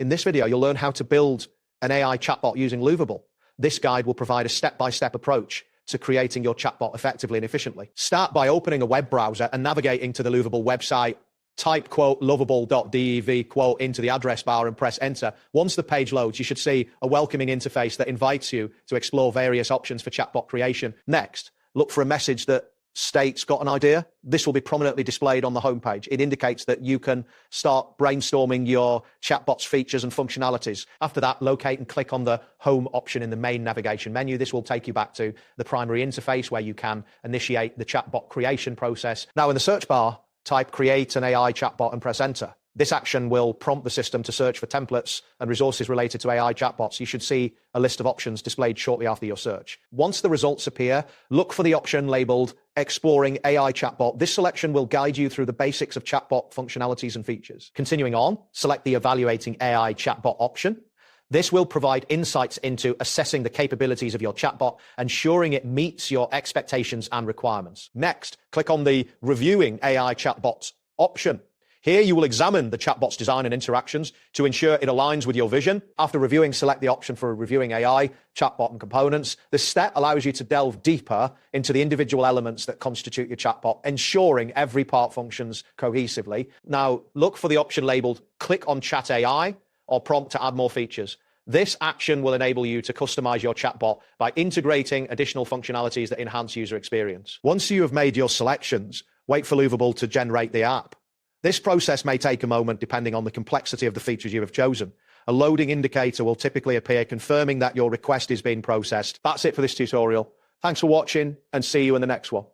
In this video, you'll learn how to build an AI chatbot using Lovable. This guide will provide a step-by-step approach to creating your chatbot effectively and efficiently. Start by opening a web browser and navigating to the Lovable website. Type lovable.dev into the address bar and press enter. Once the page loads, you should see a welcoming interface that invites you to explore various options for chatbot creation. Next, look for a message that states "got an idea?" This will be prominently displayed on the homepage. It indicates that you can start brainstorming your chatbot's features and functionalities. After that, locate and click on the home option in the main navigation menu. This will take you back to the primary interface where you can initiate the chatbot creation process. Now in the search bar, type "create an AI chatbot" and press enter. This action will prompt the system to search for templates and resources related to AI chatbots. You should see a list of options displayed shortly after your search. Once the results appear, look for the option labeled Exploring AI Chatbot. This selection will guide you through the basics of chatbot functionalities and features. Continuing on, select the Evaluating AI Chatbot option. This will provide insights into assessing the capabilities of your chatbot, ensuring it meets your expectations and requirements. Next, click on the Reviewing AI Chatbots option. Here you will examine the chatbot's design and interactions to ensure it aligns with your vision. After reviewing, select the option for Reviewing AI, Chatbot and Components. This step allows you to delve deeper into the individual elements that constitute your chatbot, ensuring every part functions cohesively. Now, look for the option labeled Click on Chat AI or Prompt to add more features. This action will enable you to customize your chatbot by integrating additional functionalities that enhance user experience. Once you have made your selections, wait for Lovable to generate the app. This process may take a moment depending on the complexity of the features you have chosen. A loading indicator will typically appear confirming that your request is being processed. That's it for this tutorial. Thanks for watching and see you in the next one.